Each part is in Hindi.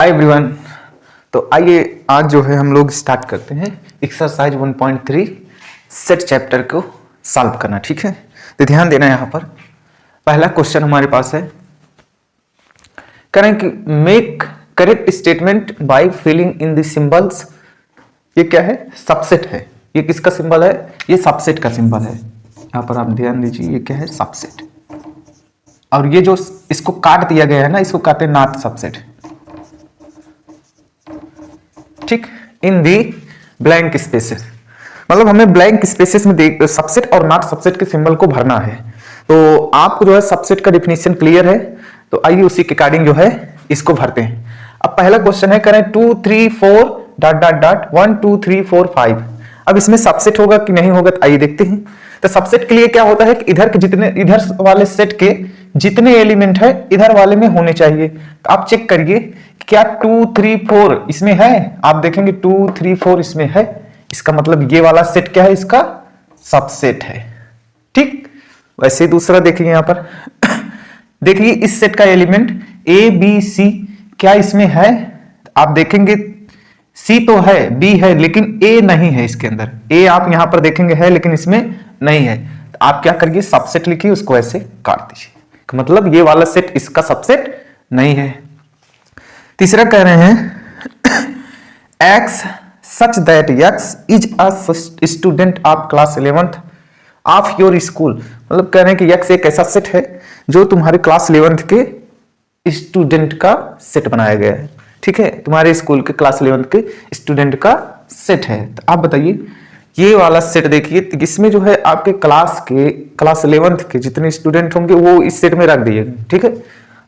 Hi everyone. तो आइए आज जो है हम लोग स्टार्ट करते हैं एक्सरसाइज 1.3 सेट चैप्टर को सॉल्व करना। ठीक है, तो ध्यान देना। यहाँ पर पहला क्वेश्चन हमारे पास है, करें कि make correct statement by filling in the symbols. ये क्या है? सबसेट है। ये किसका सिंबल है? ये सबसेट का सिंबल है। यहाँ पर आप ध्यान दीजिए, ये क्या है? सबसेट। और ये जो इसको काट दिया गया है ना, इसको कहते हैं नॉट सबसेट। ठीक, इन दी ब्लैंक स्पेसेस, मतलब हमें ब्लैंक स्पेसेस में सबसेट और नॉट सबसेट के सिंबल को भरना है। तो आपको जो है सबसेट का डिफिनीशन क्लियर है, तो आइए उसी के अकॉर्डिंग जो है इसको भरते हैं। अब पहला क्वेश्चन है, करें 2 3 4 डॉट डॉट डॉट 1 2 3 4 5। अब इसमें सबसेट होगा कि नहीं होगा, तो आइए देखते हैं। तो सबसेट के लिए क्या होता है कि इधर वाले सेट के जितने एलिमेंट है इधर वाले में होने चाहिए। तो आप चेक करिए क्या 2 3 4 इसमें है। आप देखेंगे 2 3 4 इसमें है, इसका मतलब ये वाला सेट क्या है? इसका सबसेट है। ठीक, वैसे दूसरा देखिए यहाँ पर देखिए इस सेट का एलिमेंट ए बी सी क्या इसमें है? आप देखेंगे सी तो है, बी है, लेकिन ए नहीं है इसके अंदर। ए आप यहां पर देखेंगे है, लेकिन इसमें नहीं है। तो आप क्या करिए, सबसेट लिखिए, उसको ऐसे काट दीजिए, मतलब ये वाला सेट इसका सबसेट नहीं है। तीसरा कह रहे हैं x such that X is a student of class 11th of your school. मतलब कह रहे हैं कि एक्स एक ऐसा सेट है जो तुम्हारे क्लास 11th के स्टूडेंट का सेट बनाया गया है। ठीक है, तुम्हारे स्कूल के क्लास 11th के स्टूडेंट का सेट है। तो आप बताइए ये वाला सेट देखिए, इसमें जो है आपके क्लास 11th के जितने स्टूडेंट होंगे वो इस सेट में रख दिए। ठीक है,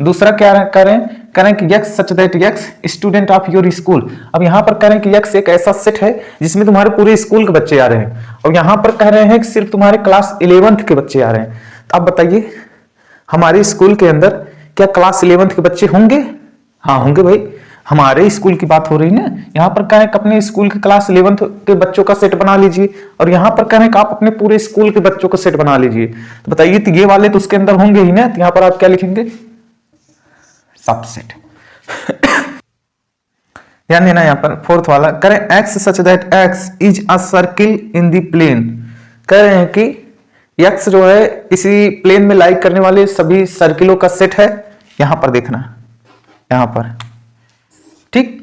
दूसरा क्या करें कि x such that x student of your school. अब यहां पर करें कि यक्स एक ऐसा सेट है जिसमें तुम्हारे पूरे स्कूल के बच्चे आ रहे हैं, और यहां पर कह रहे हैं कि सिर्फ तुम्हारे क्लास 11th के बच्चे आ रहे हैं। तो आप बताइए हमारे स्कूल के अंदर क्या क्लास 11th के बच्चे होंगे? हाँ होंगे भाई, हमारे स्कूल की बात हो रही है ना। यहाँ पर कहें कि अपने स्कूल के क्लास 11th के बच्चों का सेट बना लीजिए, और यहाँ पर कहें कि आप अपने पूरे स्कूल के बच्चों का सेट बना लीजिए। तो बताइए तो ये वाले तो उसके अंदर होंगे ही ना। तो यहाँ पर आप क्या लिखेंगे? सबसेट। ध्यान देना यहाँ पर फोर्थ वाला, करें X such that X is a circle in the plane. कह रहे हैं कि एक्स जो है किसी प्लेन में लाई करने वाले सभी सर्किलों का सेट है। यहां पर देखना, यहां पर ठीक।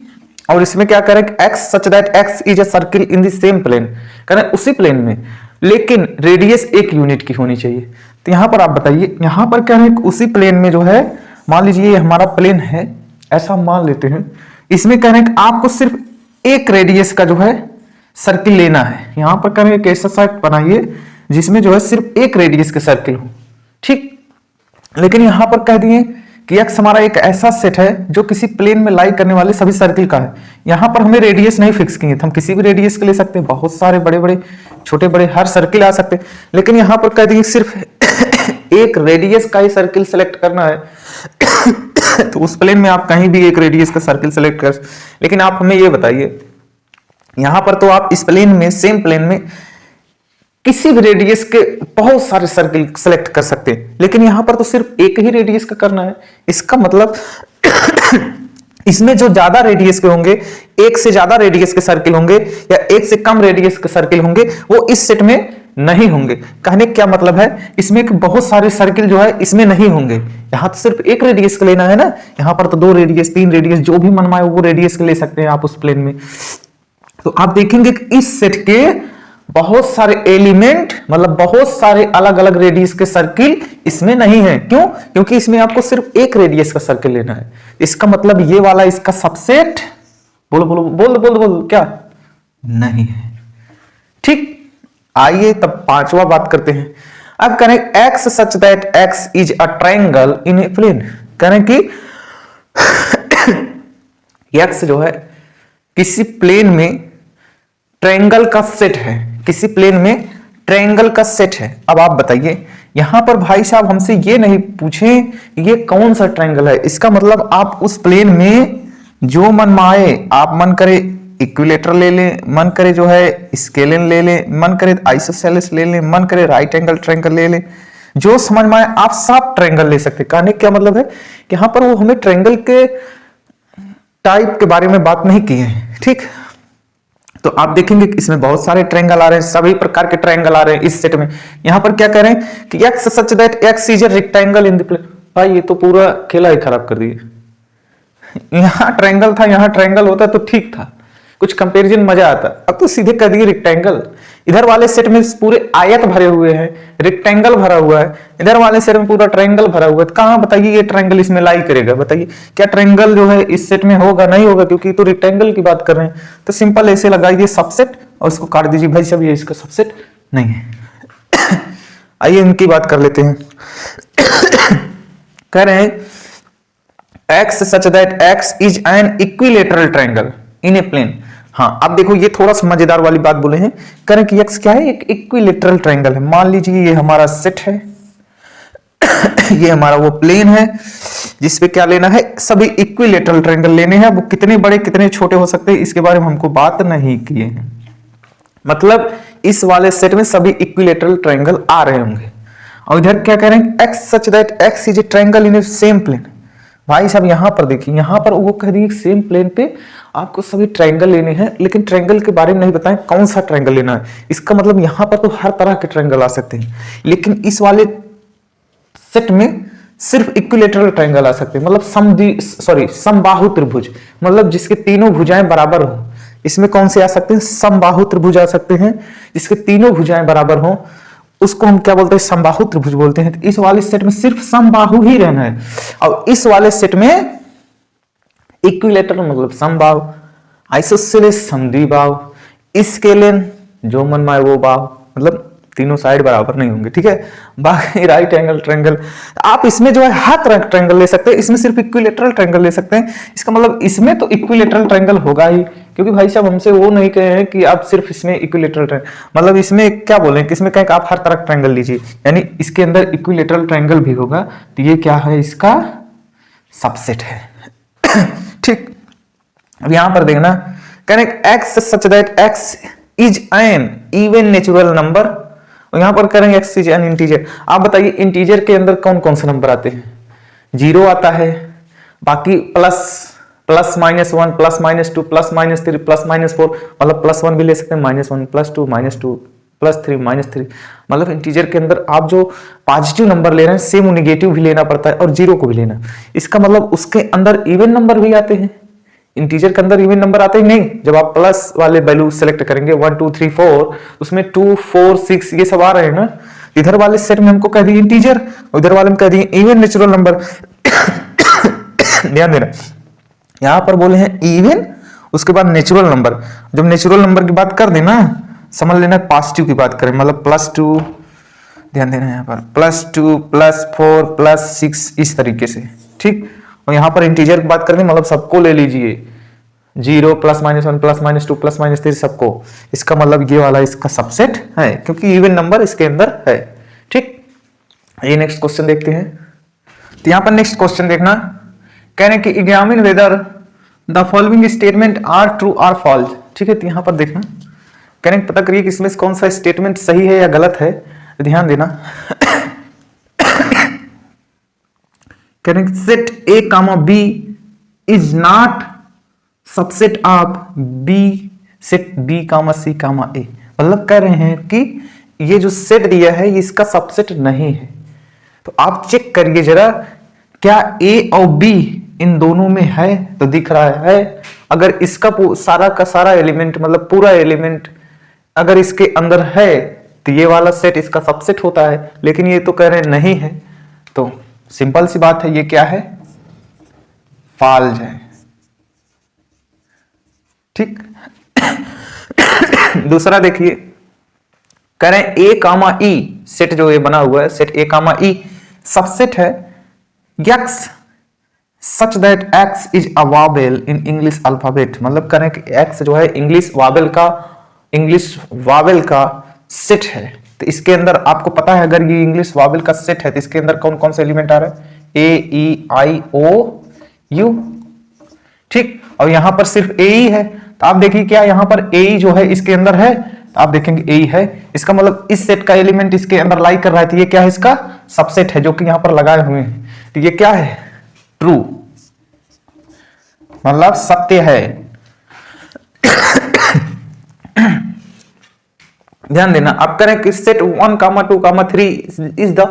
और इसमें क्या करें कि X such that X is a circle in the same plane, करें उसी प्लेन में, लेकिन रेडियस एक यूनिट की होनी चाहिए। तो यहां पर आप बताइए, यहां पर कह रहे हैं उसी प्लेन में जो है, मान लीजिए ये हमारा प्लेन है, ऐसा हम मान लेते हैं। इसमें कह रहे हैं कि आपको सिर्फ एक रेडियस का जो है सर्किल लेना है। यहां पर कह रहे हैं कैसा सर्किल बनाइए जिसमें जो है सिर्फ एक रेडियस के सर्किल हो। ठीक, लेकिन यहां पर कह दिए कि एक्स हमारा एक ऐसा सेट है जो किसी प्लेन में लाई करने वाले सभी सर्किल का है। यहां पर हमें रेडियस नहीं फिक्स किए, हम किसी भी रेडियस के ले सकते हैं, बहुत सारे बड़े बड़े छोटे बड़े हर सर्किल आ सकते हैं। लेकिन यहां पर कह दिए सिर्फ एक रेडियस का ही सर्किल सेलेक्ट करना है। तो उस प्लेन में आप कहीं भी एक रेडियस का सर्किल सेलेक्ट कर, लेकिन आप हमें ये बताइए यहां पर तो आप इस प्लेन में, सेम प्लेन में किसी भी रेडियस के बहुत सारे सर्किल सेलेक्ट कर सकते हैं, लेकिन यहां पर तो सिर्फ एक ही रेडियस का करना है। इसका मतलब इसमें जो ज्यादा रेडियस के होंगे, एक से ज्यादा रेडियस के सर्किल होंगे या एक से कम रेडियस के सर्किल होंगे, वो इस सेट में नहीं होंगे। कहने क्या मतलब है, इसमें बहुत सारे सर्किल जो है इसमें नहीं होंगे। यहां तो सिर्फ एक रेडियस का लेना है ना, यहां पर तो 2 रेडियस 3 रेडियस जो भी मनमाए वो रेडियस के ले सकते हैं आप उस प्लेन में। तो आप देखेंगे कि इस सेट के बहुत सारे एलिमेंट, मतलब बहुत सारे अलग अलग रेडियस के सर्किल इसमें नहीं है। क्यों? क्योंकि इसमें आपको सिर्फ एक रेडियस का सर्किल लेना है। इसका मतलब ये वाला इसका सबसेट, बोलो बोलो बोल बोल बोल क्या नहीं है। ठीक, आइए तब पांचवा बात करते हैं। अब करें X such that X is a triangle in a plane. करें कि एक्स जो है किसी प्लेन में ट्रायंगल का सेट है, किसी प्लेन में ट्रायंगल का सेट है। अब आप बताइए यहां पर भाई साहब हमसे ये नहीं पूछे ये कौन सा ट्रायंगल है। इसका मतलब आप उस प्लेन में जो मन माए, आप मन करे इक्विलेटर ले लें, मन करे जो है स्केलिन ले लें, मन करे आइसोसेलेस ले लें, मन करे राइट एंगल ट्रायंगल ले लें, जो समझ में आए आप सब ट्रायंगल ले सकते। कहने क्या मतलब है कि यहां पर वो हमें ट्रायंगल के टाइप के बारे में बात नहीं की है, ठीक। तो आप देखेंगे कि इसमें बहुत सारे ट्रायंगल आ रहे हैं, सभी प्रकार के ट्रायंगल आ रहे हैं इस सेट में। यहां पर क्या कह रहे हैं कि x such that x is a rectangle in the plane. भाई ये तो पूरा खेला ही खराब कर दिए। यहां ट्रायंगल था, यहां ट्रायंगल होता तो ठीक था, कुछ कंपैरिजन मजा आता। अब तो सीधे कर दिए रेक्टेंगल। इधर वाले सेट में पूरे आयत भरे हुए हैं, रेक्टेंगल भरा हुआ है, इधर वाले सेट में पूरा ट्रायंगल भरा हुआ है। तो कहां बताइए ये ट्रायंगल इसमें लाई करेगा? बताइए क्या ट्रायंगल जो है इस सेट में होगा? नहीं होगा, क्योंकि तो रेक्टेंगल की बात कर रहे हैं। तो सिंपल ऐसे लगाइए सबसेट और उसको काट दीजिए। भाई साहब ये इसका सबसेट नहीं है। आइए इनकी बात कर लेते हैं। कह रहे हैं x such that x is an equilateral triangle in a plane. हाँ, अब देखो ये थोड़ा सा मजेदार वाली बात बोले हैं। करें कि x क्या है? एक इक्विलेटरल ट्रायंगल है। मान लीजिए ये हमारा सेट है, ये हमारा वो प्लेन है जिसपे क्या लेना है, सभी इक्विलेटरल ट्रायंगल लेने हैं। वो कितने बड़े कितने छोटे हो सकते हैं इसके बारे में हमको बात नहीं किए हैं। मतलब इस वाले सेट में सभी इक्विलेटरल ट्रायंगल आ रहे होंगे। और इधर क्या कह रहे हैं, x such that x is a triangle in a same plane. भाई साहब यहां पर देखिए, यहां पर वो कह रही है सेम प्लेन पे आपको सभी ट्रायंगल लेने हैं, लेकिन ट्रायंगल के बारे में नहीं बताएं कौन सा ट्रायंगल लेना है। इसका मतलब यहां पर तो हर तरह के ट्रायंगल आ सकते हैं, लेकिन इस वाले सेट में सिर्फ इक्विलेटरल ट्रायंगल आ सकते हैं। मतलब समबाहु त्रिभुज, मतलब जिसके तीनों भुजाएं बराबर हो। इसमें कौन से आ सकते हैं? समबाहु त्रिभुज आ सकते हैं, जिसके तीनों भुजाएं बराबर हो उसको हम क्या बोलते हैं? समबाहु त्रिभुज बोलते हैं। तो इस वाले सेट में सिर्फ समबाहु ही रहना है। और इस वाले सेट में इक्विलेटरल मतलब समबाहु, आइसोसेलेस समद्विबाहु, स्केलेन जो मन माए वो बाहु, मतलब तीनों साइड बराबर नहीं होंगे, ठीक है। बाकी राइट एंगल ट्रायंगल, आप इसमें जो है हर तरह का ट्रायंगल ले सकते हैं, इसमें सिर्फ इक्विलेटरल ट्रायंगल ले सकते हैं। इसका मतलब इसमें तो इक्विलेटरल ट्रायंगल होगा ही, क्योंकि भाई साहब हमसे वो नहीं कहे हैं कि आप सिर्फ इसमें इक्विलेटरल ट्रायंगल, मतलब इसमें क्या बोले कि इसमें कहें कि आप हर तरह का ट्रायंगल लीजिए, यानी इसके अंदर इक्विलेटरल ट्रायंगल भी होगा। तो ये क्या है? इसका सबसेट है। ठीक, अब यहां पर देखना, कहने x such that x is N even natural number. और यहां पर करेंगे x इज एन इंटीजर। आप बताइए इंटीजर के अंदर कौन कौन से नंबर आते हैं? 0 आता है, बाकी प्लस -1 प्लस -2 प्लस -3 प्लस -4, मतलब +1 भी ले सकते हैं, -1 +2 -2 +3 -3। मतलब इंटीजर के अंदर आप जो पॉजिटिव नंबर ले रहे हैं सेम नेगेटिव भी लेना पड़ता है और 0 को भी लेना। इसका मतलब उसके अंदर इवन नंबर भी आते हैं। इंटीजर के अंदर इवन नंबर आते ही नहीं। जब आप प्लस वाले वैल्यू सेलेक्ट करेंगे 1 2 3 4, उसमें 2 4 6 ये सब आ रहे हैं ना। इधर वाले सेट में हमको कह दिए इंटीजर, उधर वाले में कह दिए इवन नेचुरल नंबर। ध्यान देना, यहां पर बोले हैं इवन, उसके बाद नेचुरल नंबर। जब नेचुरल नंबर की बात कर देना, समझ लेना पॉजिटिव की बात करें, मतलब +2, ध्यान देना यहाँ पर +2 +4 +6 इस तरीके से, ठीक। और यहाँ पर इंटीजर की बात करें मतलब सबको ले लीजिए, 0 +-1 +-2 +-3 सबको। इसका मतलब ये वाला इसका सबसेट है, क्योंकि इवन नंबर इसके अंदर है, ठीक। ये नेक्स्ट क्वेश्चन देखते हैं। तो यहाँ पर नेक्स्ट क्वेश्चन देखना, कह रहे हैं कि examine whether the following statement are true or false, ठीक है। तो यहाँ पर देखना, कह रहे हैं पता करिए कि इसमें कौन सा स्टेटमेंट सही है या गलत है। ध्यान देना, कह रहे हैं set A, B is not subset of B, set B, C, A। मतलब कह रहे हैं कि ये जो सेट दिया है ये इसका सबसेट नहीं है। तो आप चेक करिए जरा, क्या A और B इन दोनों में है? तो दिख रहा है। अगर इसका सारा का सारा एलिमेंट, मतलब पूरा एलिमेंट अगर इसके अंदर है तो ये वाला सेट इसका सबसेट होता है, लेकिन ये तो कह रहे हैं नहीं है। तो सिंपल सी बात है, ये क्या है? फॉल्स है, ठीक। दूसरा देखिए, कह रहे हैं A, E सेट जो ये बना हुआ है, सेट A, E सबसेट है x such that x is a vowel in English alphabet. मतलब कह रहे हैं कि x जो है इंग्लिश वावेल का सेट है। तो इसके अंदर आपको पता है, अगर ये इंग्लिश वावेल का सेट है तो इसके अंदर कौन कौन से एलिमेंट आ रहा है? A, E, I, O, U, ठीक। और यहां पर सिर्फ A ही है। तो आप देखिए क्या यहां पर A जो है इसके अंदर है, तो आप देखेंगे A है। इसका मतलब इस सेट का एलिमेंट इसके अंदर लाई कर रहा है, तो ये क्या है? इसका सबसेट है, जो कि यहां पर लगाए हुए हैं। तो ये क्या है? ट्रू। मतलब सत्य है। ध्यान देना, आप करें कि set 1, 2, 3 is the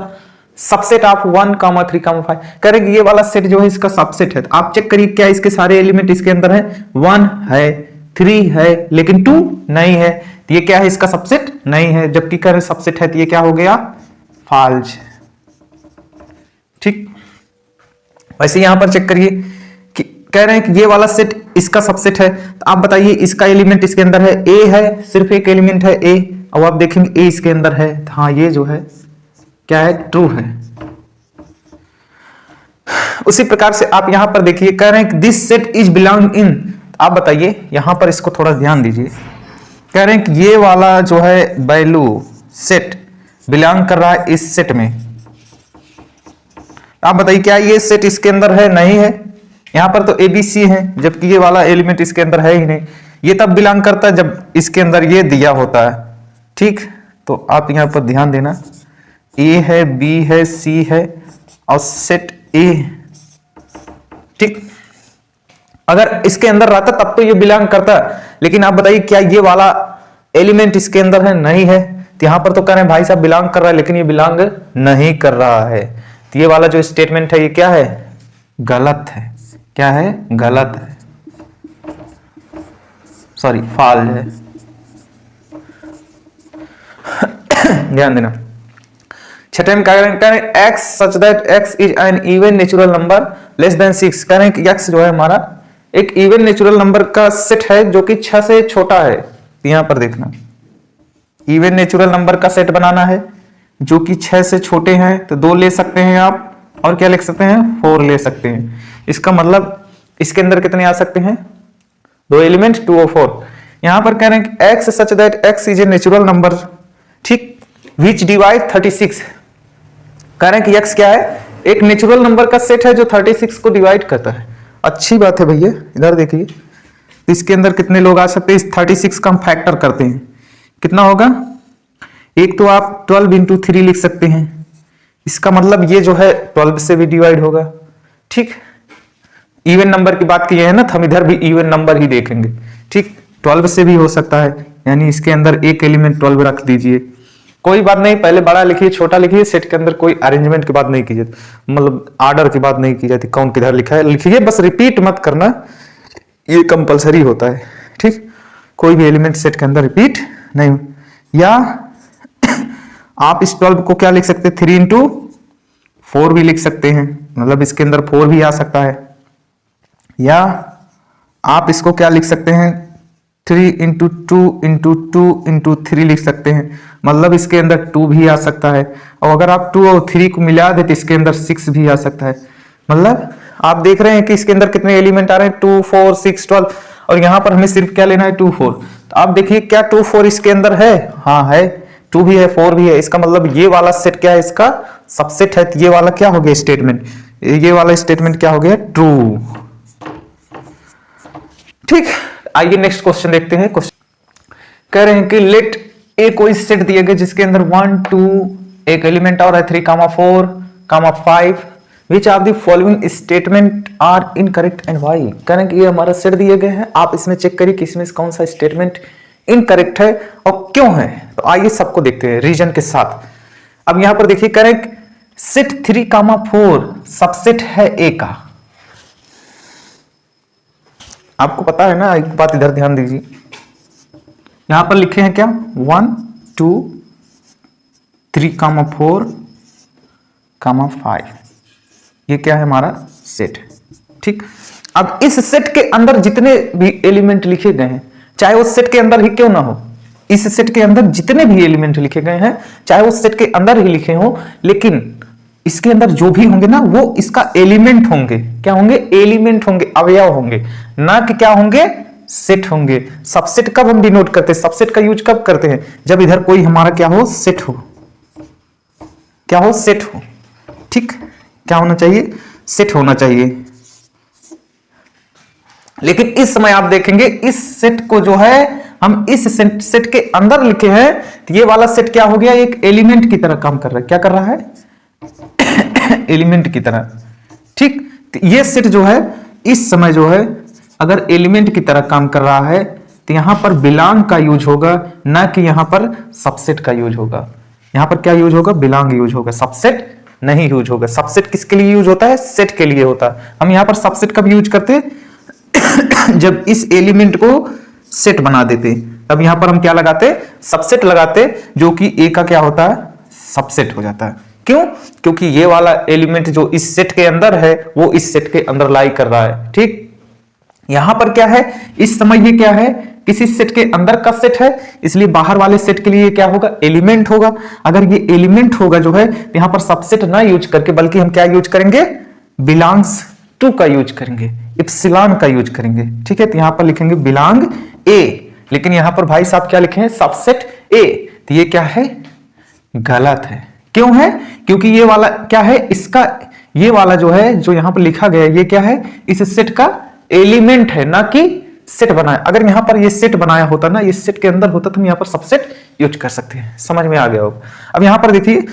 subset of 1, 3, 5। करें कि ये वाला सेट जो है इसका सबसेट है। तो आप चेक करिए क्या इसके सारे एलिमेंट इसके अंदर है। 1 है, 3 है, लेकिन 2 नहीं है। तो ये क्या है, इसका सबसेट नहीं है। जबकि करें सबसेट है तो ये क्या हो गया, फॉल्स। ठीक, वैसे यहां पर चेक करिए कि कह रहे हैं कि ये वाला सेट इसका सबसेट है। तो आप बताइए इसका एलिमेंट इसके अंदर है, ए है, सिर्फ एक एलिमेंट है ए। अब आप देखेंगे ए इसके अंदर है, तो हाँ ये जो है क्या है, ट्रू है। उसी प्रकार से आप यहां पर देखिए, कह रहे हैं कि this set is belong in. आप बताइए यहां पर इसको थोड़ा ध्यान दीजिए। कह रहे हैं कि ये वाला जो है वैल्यू सेट बिलोंग कर रहा है इस सेट में। आप बताइए क्या ये सेट इसके अंदर है, नहीं है। यहां पर तो एबीसी है, जबकि ये वाला एलिमेंट इसके अंदर है ही नहीं। ये तब बिलोंग करता है जब इसके अंदर ये दिया होता है। ठीक, तो आप यहां पर ध्यान देना, ए है, बी है, सी है और सेट ए। ठीक, अगर इसके अंदर रहता तब तो ये बिलोंग करता, लेकिन आप बताइए क्या ये वाला एलिमेंट इसके अंदर है, नहीं है। तो यहां पर तो कह रहे हैं भाई साहब बिलोंग कर रहा है, लेकिन ये बिलोंग नहीं कर रहा है। तो ये वाला जो स्टेटमेंट है ये क्या है, गलत है। क्या है, गलत है, सॉरी फॉल्स है। ध्यान देना। छठे में क्या कह रहे हैं, x such that x is N even natural number less than 6। कह रहे हैं कि x जो है हमारा एक इवन नेचुरल नंबर का सेट है जो कि 6 से छोटा है। यहां पर देखना, इवन नेचुरल नंबर का सेट बनाना है जो कि 6 से छोटे हैं, तो 2 ले सकते हैं आप, और क्या लिख सकते हैं, 4 ले सकते हैं। इसका मतलब इसके अंदर कितने आ सकते हैं, 2 एलिमेंट, 2 और 4। यहां पर कह रहे हैं कि x such that x is a natural number, ठीक, विच डिवाइड 36। कह रहे हैं कि x क्या है, एक नेचुरल नंबर का सेट है जो 36 को डिवाइड करता है। अच्छी बात है भैया, इधर देखिए इसके अंदर कितने लोग आ सकते हैं। इस 36 का हम फैक्टर करते हैं, कितना होगा, एक तो आप 12 इंटू 3 लिख सकते हैं। इसका मतलब ये जो है 12 से भी डिवाइड होगा। ठीक, इवन नंबर की बात की है ना, तो हम इधर भी इवन नंबर ही देखेंगे। ठीक, 12 से भी हो सकता है, यानी इसके अंदर एक एलिमेंट 12 रख दीजिए, कोई बात नहीं। पहले बड़ा लिखिए, छोटा लिखिए, सेट के अंदर कोई अरेंजमेंट की बात नहीं की जाती, मतलब ऑर्डर की बात नहीं की जाती, कौन किधर लिखा है लिखिए, बस रिपीट मत करना, ये कंपलसरी होता है। ठीक, कोई भी एलिमेंट सेट के अंदर रिपीट नहीं। या आप इस 12 को क्या लिख सकते हैं, 3 इंटू 4 भी लिख सकते हैं, मतलब इसके अंदर 4 भी आ सकता है। या आप इसको क्या लिख सकते हैं, 3 इंटू 2 इंटू 2 इंटू 3 लिख सकते हैं, मतलब इसके अंदर 2 भी आ सकता है। और अगर आप 2 और 3 को मिला दे तो इसके अंदर 6 भी आ सकता है। मतलब आप देख रहे हैं कि इसके अंदर कितने एलिमेंट आ रहे हैं, 2, 4, 6, 12, और यहां पर हमें सिर्फ क्या लेना है, 2, 4। तो आप देखिए क्या 2, 4 इसके अंदर है, हाँ है, 2 भी है, 4 भी है। इसका मतलब ये वाला सेट क्या है, इसका सबसेट है। तो ये वाला क्या हो गया स्टेटमेंट, ये वाला स्टेटमेंट क्या हो गया, ट्रू। ठीक, आइए नेक्स्ट क्वेश्चन देखते हैं। क्वेश्चन कह रहे हैं कि लेट ए कोई सेट दिए गए जिसके अंदर 1, 2 एक एलिमेंट और है, 3, 4, 5, which of the following statement are incorrect and why. कह रहे हैं कि ये हमारा सेट दिए गए हैं, आप इसमें चेक करिए कि इसमें कौन सा स्टेटमेंट इनकरेक्ट है और क्यों है। तो आइए सबको देखते हैं रीजन के साथ। अब यहां पर देखिए, कह रहे हैं सेट 3, 4 सबसेट है ए का। आपको पता है ना, एक बात इधर ध्यान दीजिए, यहां पर लिखे हैं क्या, 1, 2, 3, 4, 5, ये क्या है हमारा सेट। ठीक, अब इस सेट के अंदर जितने भी एलिमेंट लिखे गए हैं, चाहे वो सेट के अंदर ही क्यों ना हो, इस सेट के अंदर जितने भी एलिमेंट लिखे गए हैं, चाहे वो सेट के अंदर ही लिखे हो, लेकिन इसके अंदर जो भी होंगे ना, वो इसका एलिमेंट होंगे। क्या होंगे, एलिमेंट होंगे, अवयव होंगे, ना कि क्या होंगे, सेट होंगे। सबसेट कब हम डिनोट करते हैं, सबसेट का यूज कब करते हैं, जब इधर कोई हमारा क्या हो, सेट हो, क्या हो, सेट हो। ठीक, क्या होना चाहिए, सेट होना चाहिए। लेकिन इस समय आप देखेंगे इस सेट को जो है हम इस सेट के अंदर लिखे हैं, तो ये वाला सेट क्या हो गया, एक एलिमेंट की तरह काम कर रहा है। क्या कर रहा है, एलिमेंट की तरह। ठीक, तो ये सेट जो है इस समय जो है अगर एलिमेंट की तरह काम कर रहा है तो यहां पर बिलोंग का यूज होगा, ना कि यहां पर सबसेट का यूज होगा। यहां पर क्या यूज होगा? बिलोंग यूज होगा, सबसेट नहीं यूज होगा। सबसेट किसके लिए यूज होता है? सेट के लिए होता है। हम यहां पर सबसेट कब यूज करते हैं? जब इस एलिमेंट को सेट बना देते, तब यहां पर हम क्या लगाते? सबसेट लगाते, जो कि ए का क्या होता है? सबसेट हो जाता है। क्यों? क्योंकि ये वाला एलिमेंट जो इस सेट के अंदर है वो इस सेट के अंदर लाई कर रहा है। ठीक, यहां पर क्या है? इस समय ये क्या है? किसी सेट के अंदर का सेट है, इसलिए बाहर वाले सेट के लिए क्या होगा? एलिमेंट होगा। अगर ये एलिमेंट होगा जो है, तो यहां पर सबसेट ना यूज करके बल्कि हम क्या यूज करेंगे? बिलोंग्स टू का यूज करेंगे, इप्सिलॉन का यूज करेंगे। ठीक है, तो यहां पर लिखेंगे बिलोंग ए, लेकिन यहां पर भाई साहब क्या लिखे हैं? Subset A. तो ये क्या है? गलत है। क्यों है? क्योंकि ये वाला क्या है? इसका ये वाला जो है, जो यहां पर लिखा गया है, ये क्या है? इस सेट का एलिमेंट है, ना कि सेट बनाया। अगर यहां पर ये सेट बनाया होता ना, ये सेट के अंदर होता, तो हम यहां पर सबसेट यूज कर सकते हैं। समझ में आ गया होगा। अब यहां पर देखिए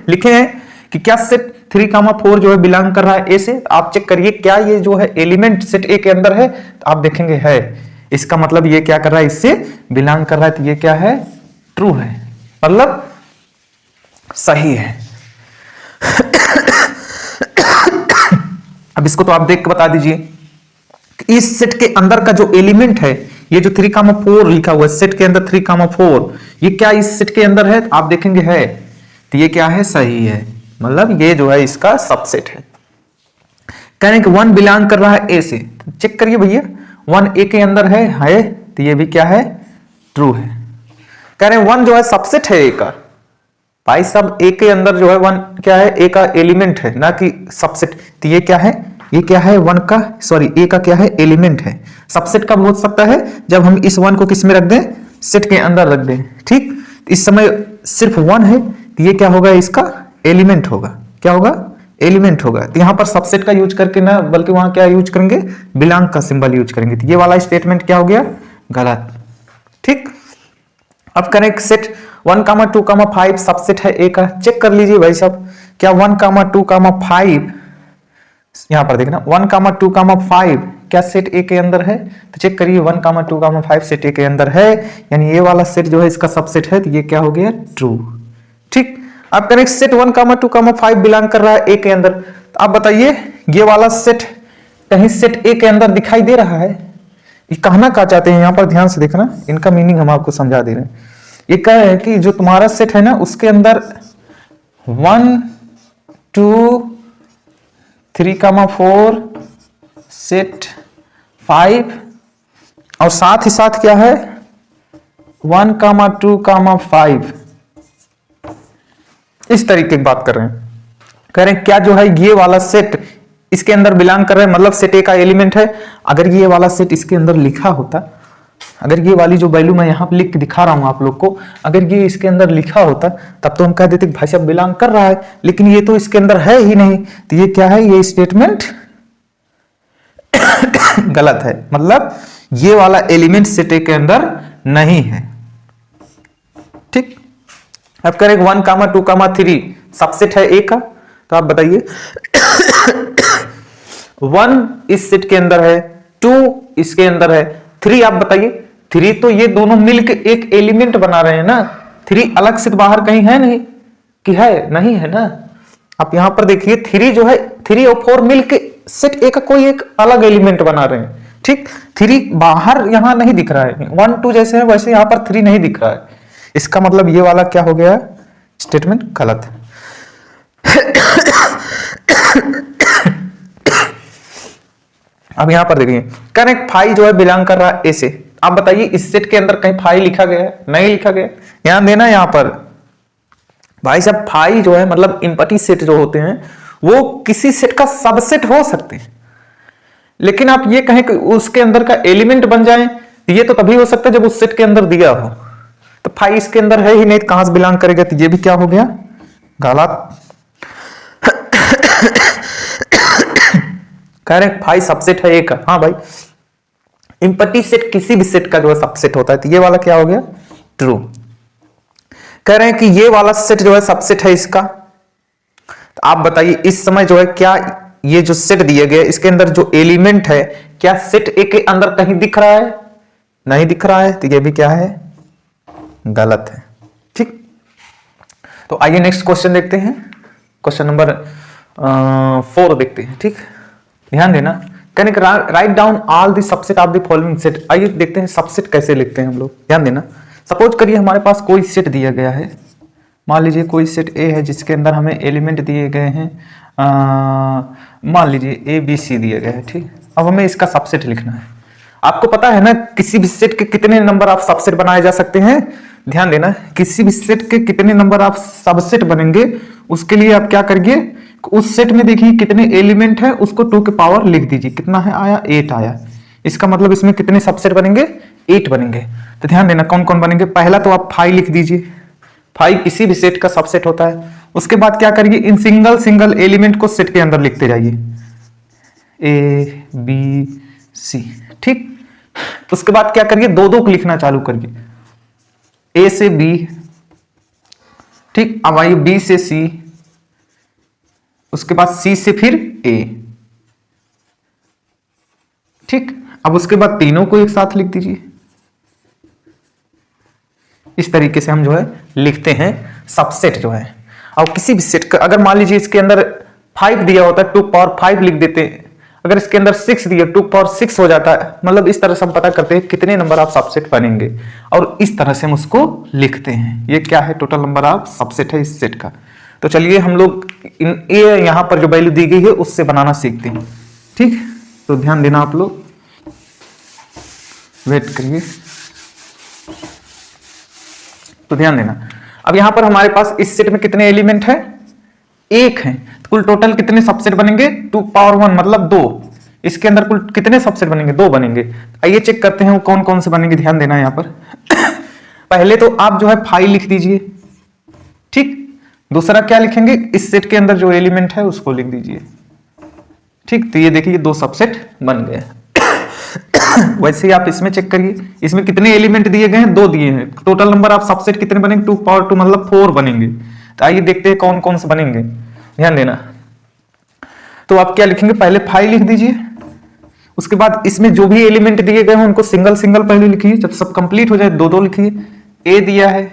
लिखे हैं कि क्या सेट 3,4 जो है बिलोंग कर रहा है ए से। तो आप चेक करिए क्या ये जो है एलिमेंट सेट ए के अंदर है, तो आप देखेंगे है। इसका मतलब ये क्या कर रहा है? इससे बिलोंग कर रहा है, तो ये क्या है? ट्रू है, मतलब सही है। अब इसको तो आप देख के बता दीजिए, इस सेट के अंदर का जो एलिमेंट है, ये जो 3,4 लिखा हुआ है सेट के अंदर 3,4, ये क्या इस सेट के अंदर है? आप देखेंगे है, तो ये क्या है? सही है, मतलब ये जो है इसका सबसेट है। कह रहे हैं कि 1 बिलोंग कर रहा है ए से, चेक करिए भैया, 1 ए के अंदर है, तो ये भी क्या है? ट्रू है। कह रहे हैं 1 जो है सबसेट है ए का। भाई साहब ए के अंदर जो है 1 क्या है? ए का एलिमेंट है, ना कि सबसेट। तो ये क्या है? ये क्या है? 1 का, सॉरी, ए का क्या है? एलिमेंट है। सबसेट कब हो सकता है? जब हम इस 1 को किस में रख दें? सेट के अंदर रख दें। ठीक, इस समय सिर्फ 1 है, तो ये क्या होगा? इसका एलिमेंट होगा। क्या होगा? एलिमेंट होगा। तो यहां पर सबसेट का यूज करके ना, बल्कि वहां क्या यूज करेंगे? बिलोंग का सिंबल यूज करेंगे। तो ये वाला स्टेटमेंट क्या हो गया? गलत। ठीक, अब करें सेट 1,2,5 सबसेट है ए का। चेक कर लीजिए भाई साहब, क्या 1,2,5 यहां पर देखना 1,2,5 क्या सेट ए के अंदर है? तो चेक करिए 1,2,5 सेट ए के अंदर है, यानी ये वाला सेट जो है इसका सबसेट है, तो ये क्या हो गया? ट्रू। ठीक, अब करें सेट 1,2,5 बिलोंग कर रहा है ए के अंदर। तो आप बताइए ये वाला सेट कहीं सेट ए के अंदर दिखाई दे रहा है? ये कहना क्या चाहते हैं यहां पर? ध्यान से देखना, इनका मीनिंग हम आपको समझा दे रहे हैं। ये कह रहे हैं कि जो तुम्हारा सेट है ना, उसके अंदर 1, 2, 3,4 सेट 5 और साथ ही साथ क्या है? 1,2,5 इस तरीके की बात कर रहे हैं। कह रहे हैं क्या जो है ये वाला सेट इसके अंदर बिलोंग कर रहे हैं, मतलब सेट ए का एलिमेंट है। अगर ये वाला सेट इसके अंदर लिखा होता, अगर ये वाली जो वैल्यू मैं यहां पर लिख के दिखा रहा हूं आप लोग को, अगर ये इसके अंदर लिखा होता तब तो हम कह देते कि भाई साहब बिलोंग कर रहा है, लेकिन ये तो इसके अंदर है ही नहीं। तो ये क्या है? ये स्टेटमेंट गलत है, मतलब ये वाला एलिमेंट सेट ए के अंदर नहीं है। ठीक, अब करेंगे 1,2,3 सबसेट है ए का। तो आप बताइए 1 इस सेट के अंदर है, 2 इसके अंदर है, 3 आप बताइए। 3 तो ये दोनों मिलकर एक एलिमेंट बना रहे हैं ना। 3 अलग से बाहर कहीं है नहीं कि है? नहीं है ना। आप यहां पर देखिए 3 जो है, 3 और 4 मिलकर सेट ए का कोई एक अलग एलिमेंट बना रहे हैं। ठीक, 3 बाहर यहां नहीं दिख रहा है, 1, 2 जैसे है वैसे यहां पर 3 नहीं दिख रहा है। इसका मतलब ये वाला क्या हो गया? स्टेटमेंट गलत है। अब यहां पर देखिए करेक्ट 5 जो है बिलोंग कर रहा है ए से। आप बताइए इस सेट के अंदर कहीं 5 लिखा गया है? नहीं लिखा गया। ध्यान देना यहां पर भाई साहब, 5 जो है मतलब इंपटी सेट जो होते हैं वो किसी सेट का सबसेट हो सकते हैं, लेकिन आप ये कहें कि उसके अंदर का एलिमेंट बन जाए, ये तो तभी हो सकता है जब उस सेट के अंदर दिया हो। तो 5 इसके अंदर है ही नहीं, तो कहां से बिलोंग करेगा? तो ये भी क्या हो गया? गलत। करेक्ट 5 सबसेट है ए का। हाँ भाई, इंपटी सेट किसी भी सेट का जो है सबसेट होता है, तो ये वाला क्या हो गया? ट्रू। कह रहे हैं कि ये वाला सेट जो है सबसेट है इसका। तो आप बताइए इस समय जो है क्या ये जो सेट दिया गया इसके अंदर जो एलिमेंट है क्या सेट ए के अंदर कहीं दिख रहा है? नहीं दिख रहा है, तो ये भी क्या है? गलत है। ठीक, तो आइए नेक्स्ट क्वेश्चन देखते हैं। क्वेश्चन नंबर 4 देखते हैं। ठीक, ध्यान देना। Can write down all the subset of the following set. आइए देखते हैं सबसेट कैसे लिखते हैं हम लोग। ध्यान देना, सपोज करिए हमारे पास कोई सेट दिया गया है। मान लीजिए कोई सेट ए है जिसके अंदर हमें एलिमेंट दिए गए हैं, मान लीजिए ए बी सी दिए गए हैं। ठीक, अब हमें इसका सबसेट लिखना है। आपको पता है ना किसी भी सेट के कितने नंबर ऑफ सबसेट बनाए जा सकते हैं? ध्यान देना, किसी भी सेट के कितने नंबर ऑफ सबसेट बनेंगे उसके लिए आप क्या करिए, उस सेट में देखिए कितने एलिमेंट है उसको 2 के पावर लिख दीजिए। कितना है आया? 8 आया। इसका मतलब इसमें कितने सबसेट बनेंगे? 8 बनेंगे। तो ध्यान देना कौन कौन बनेंगे। पहला तो आप 5 लिख दीजिए, 5 किसी भी सेट का सबसेट होता है। उसके बाद क्या करिए, इन सिंगल सिंगल एलिमेंट को सेट के अंदर लिखते जाइए, ए बी सी। ठीक, उसके बाद क्या करिए, 2-2 को लिखना चालू करिए, ए से बी। ठीक, अब आइए बी से सी, उसके बाद सी से फिर ए। ठीक, अब उसके बाद तीनों को एक साथ लिख दीजिए। इस तरीके से हम जो है लिखते हैं सबसेट जो है। और किसी भी सेट का अगर मान लीजिए इसके अंदर 5 दिया होता है 2 पावर 5 लिख देते हैं। अगर इसके अंदर 6 दिया 2 पावर 6 हो जाता है। मतलब इस तरह से हम पता करते हैं कितने नंबर ऑफ सबसेट बनेंगे और इस तरह से हम उसको लिखते हैं। ये क्या है? टोटल नंबर ऑफ सबसेट है इस सेट का। तो चलिए हम लोग ये यहां पर जो वैल्यू दी गई है उससे बनाना सीखते हैं। ठीक, तो ध्यान देना आप लोग, वेट करिए। तो ध्यान देना, अब यहां पर हमारे पास इस सेट में कितने एलिमेंट है? 1 है। तो कुल टोटल कितने सबसेट बनेंगे? 2 पावर 1 मतलब 2। इसके अंदर कुल कितने सबसेट बनेंगे? 2 बनेंगे। आइए चेक करते हैं वो कौन कौन से बनेंगे। ध्यान देना यहां पर पहले तो आप जो है 5 लिख दीजिए। ठीक, दूसरा क्या लिखेंगे, इस सेट के अंदर जो एलिमेंट है उसको लिख दीजिए। ठीक, तो ये देखिए 2 सबसेट बन गए। वैसे ही आप इसमें चेक करिए, इसमें कितने एलिमेंट दिए गए हैं? 2 दिए हैं। टोटल नंबर ऑफ सबसेट कितने बनेंगे? 2 पावर 2 मतलब 4 बनेंगे। तो आइए देखते हैं कौन कौन से बनेंगे। ध्यान देना, तो आप क्या लिखेंगे, पहले 5 लिख दीजिए। उसके बाद इसमें जो भी एलिमेंट दिए गए हैं उनको सिंगल सिंगल पहले लिखिए। जब सब कंप्लीट हो जाए 2-2 लिखिए। ए दिया है,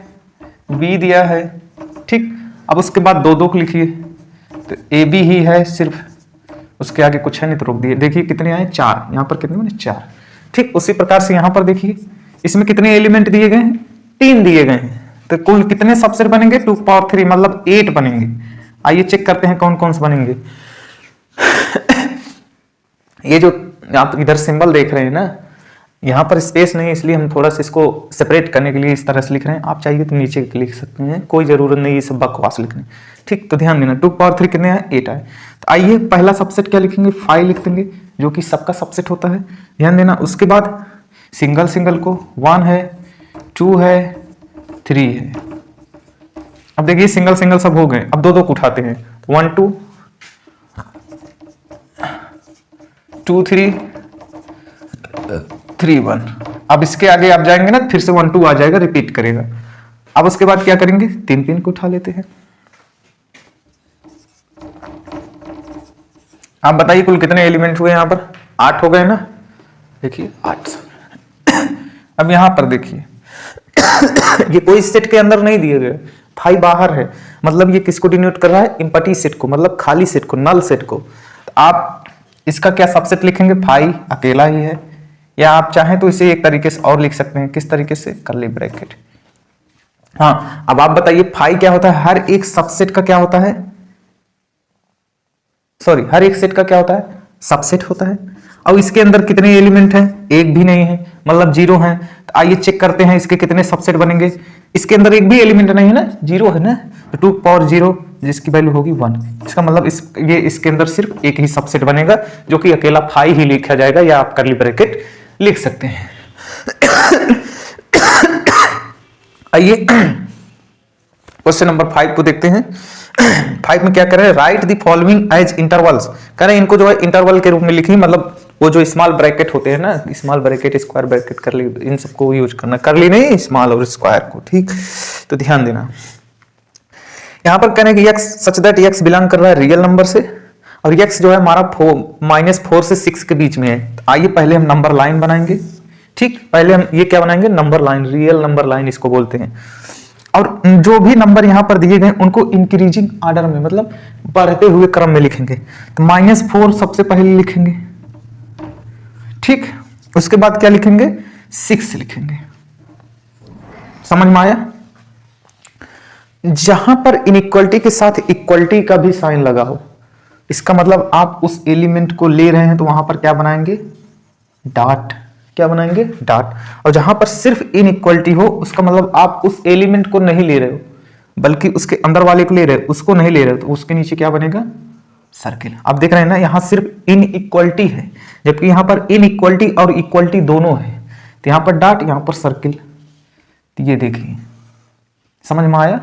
बी दिया है। ठीक, अब उसके बाद 2-2 को लिखिए। तो ए बी ही है सिर्फ, उसके आगे कुछ है नहीं तो रोक दिए। देखिए कितने आए? 4। यहां पर कितने बने? 4। ठीक, उसी प्रकार से यहां पर देखिए इसमें कितने एलिमेंट दिए गए हैं? 3 दिए गए हैं। तो कुल कितने सबसेट बनेंगे? 2 पावर 3 मतलब 8 बनेंगे। आइए चेक करते हैं कौन कौन से बनेंगे। ये जो आप इधर सिंबल देख रहे हैं ना, यहां पर स्पेस नहीं है इसलिए हम थोड़ा सा इसको सेपरेट करने के लिए इस तरह से लिख रहे हैं। आप चाहिए तो नीचे लिख सकते हैं, कोई जरूरत नहीं ये सब बकवास लिखने। ठीक, तो ध्यान देना 2 पावर 3 कितने आए? 8 आए। तो आइए पहला सबसेट क्या लिखेंगे? 5 लिख देंगे जो कि सबका सबसेट होता है। ध्यान देना, उसके बाद सिंगल सिंगल को 1 है, 2 है, 3 है। अब देखिए सिंगल सिंगल सब हो गए। अब 2-2 को उठाते हैं। 1 2 2 3 3 1। अब इसके आगे आप जाएंगे ना फिर से 1 2 आ जाएगा, रिपीट करेगा। अब उसके बाद क्या करेंगे? 3 को उठा लेते हैं। आप बताइए कुल कितने एलिमेंट हुए? यहां पर 8 हो गए ना। देखिए 8। अब यहां पर देखिए ये कोई सेट के अंदर नहीं दिए गए, 5 बाहर है। मतलब ये किसको डिनोट कर रहा है? एम्प्टी सेट को, मतलब खाली सेट को, नल सेट को। तो आप इसका क्या सबसेट लिखेंगे? 5 अकेला ही है। या आप चाहें तो इसे एक तरीके से और लिख सकते हैं। किस तरीके से? Curly bracket. हाँ, अब आप बताइए 5 क्या होता है? हर एक सबसेट का क्या होता है? सॉरी, हर एक सेट का क्या होता है? सबसेट होता है। अब इसके अंदर कितने एलिमेंट हैं? एक भी नहीं है, मतलब 0 है। तो आइए चेक करते हैं इसके कितने सबसेट बनेंगे। इसके अंदर एक भी एलिमेंट नहीं है ना, 0 है ना। तो 2 पावर 0 जिसकी वैल्यू होगी 1। इसका मतलब इसके अंदर सिर्फ एक ही सबसेट बनेगा जो कि अकेला 5 ही लिखा जाएगा, या आप कर्ली ब्रैकेट लिख सकते हैं। आइए क्वेश्चन नंबर 5 को देखते हैं। 5 में क्या कर रहे हैं? Write the following as intervals. कह रहे हैं इनको जो है इंटरवल के रूप में लिखिए। मतलब वो जो स्मॉल ब्रैकेट होते हैं ना, small bracket, square bracket, curly, इन सबको यूज करना। कर्ली नहीं, स्मॉल और स्क्वायर को। ठीक, तो ध्यान देना। यहां पर कहने कि x such that x belong कर रहा है रियल नंबर से। और x जो है हमारा -4 से 6 के बीच में है। तो आइए पहले हम नंबर लाइन बनाएंगे। ठीक, पहले हम ये क्या बनाएंगे, number line, real number line इसको बोलते हैं। और जो भी नंबर यहां पर दिए गए उनको इंक्रीजिंग ऑर्डर में, मतलब बढ़ते हुए क्रम में लिखेंगे। तो -4 सबसे पहले लिखेंगे, ठीक, उसके बाद क्या लिखेंगे, 6 लिखेंगे। समझ में आया? जहां पर इनइक्वलिटी के साथ इक्वलिटी का भी साइन लगा हो, इसका मतलब आप उस एलिमेंट को ले रहे हैं तो वहां पर क्या बनाएंगे, डॉट। क्या बनाएंगे, डॉट। और जहां पर सिर्फ इनइक्वलिटी हो, उसका मतलब आप उस एलिमेंट को नहीं ले रहे हो, बल्कि उसके अंदर वाले को ले रहे हो, उसको नहीं ले रहे हो, तो उसके नीचे क्या बनेगा, सर्किल। आप देख रहे हैं ना, यहां सिर्फ इनइक्वलिटी है, जबकि यहां पर इनइक्वलिटी और इक्वलिटी दोनों है। तो यहां पर डॉट, यहां पर सर्किल। तो ये देखिए, समझ में आया?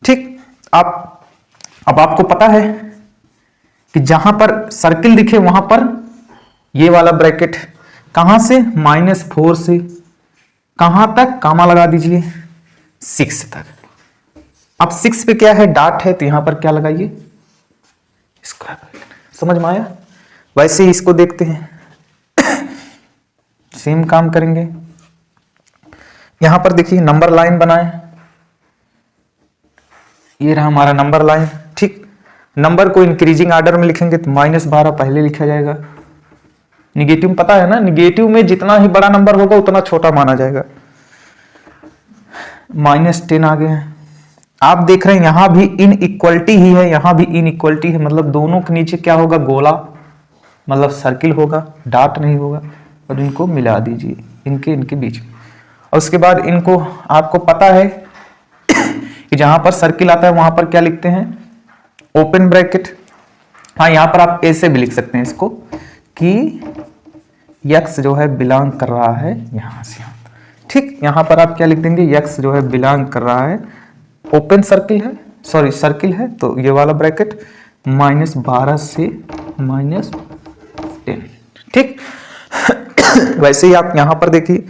ठीक, अब आपको पता है कि जहां पर सर्किल दिखे वहां पर ये वाला ब्रैकेट, कहां से, -4 से कहां तक, कामा लगा दीजिए, 6 तक। अब 6 पे क्या है, डॉट है, तो यहां पर क्या लगाइए, स्क्वायर ब्रैकेट। समझ में आया? वैसे ही इसको देखते हैं, सेम काम करेंगे। यहां पर देखिए नंबर लाइन बनाए, ये रहा हमारा नंबर लाइन। ठीक, नंबर को इंक्रीजिंग ऑर्डर में लिखेंगे तो -12 पहले लिखा जाएगा। निगेटिव पता है ना, निगेटिव में जितना ही बड़ा नंबर होगा उतना छोटा माना जाएगा। -10 आ गए हैं। आप देख रहे हैं यहां भी इनइक्वलिटी ही है, यहां भी इनइक्वलिटी है, मतलब दोनों के नीचे क्या होगा, गोला, मतलब सर्किल होगा, डॉट नहीं होगा। और इनको मिला दीजिए, इनके बीच में। और उसके बाद इनको, आपको पता है कि जहां पर सर्किल आता है वहां पर क्या लिखते हैं, ओपन ब्रैकेट। हाँ, यहां पर आप ऐसे भी लिख सकते हैं इसको कि x जो है बिलोंग कर रहा है यहां से। ठीक, यहां पर आप क्या लिख देंगे, x जो है बिलोंग कर रहा है, ओपन सर्किल है, सॉरी सर्किल है, तो ये वाला ब्रैकेट -12 से -10। ठीक वैसे ही आप यहां पर देखिए,